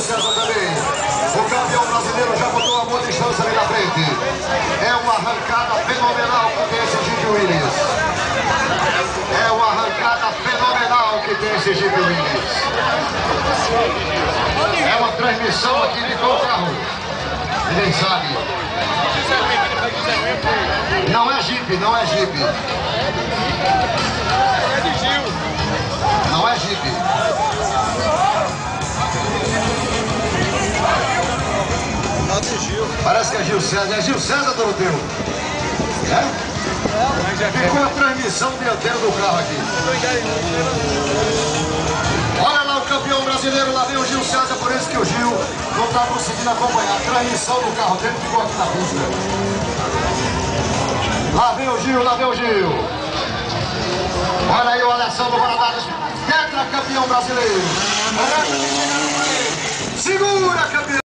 César também. O campeão brasileiro já botou a boa distância ali na frente. É uma arrancada fenomenal que tem esse Jeep Willys. É uma arrancada fenomenal que tem esse Jeep Willys. É uma transmissão aqui de qual carro? Ninguém sabe. Não é Jeep, não é Jeep. Não é Jeep. Parece que é Gil César. É Gil César, Doroteu? É? Ficou a transmissão dianteira do carro aqui. Olha lá o campeão brasileiro, lá vem o Gil César, por isso que o Gil não está conseguindo acompanhar a transmissão do carro dele, ficou aqui na pista. Lá vem o Gil, lá vem o Gil. Olha aí o Alessandro Valadares, tetracampeão brasileiro. Segura, campeão!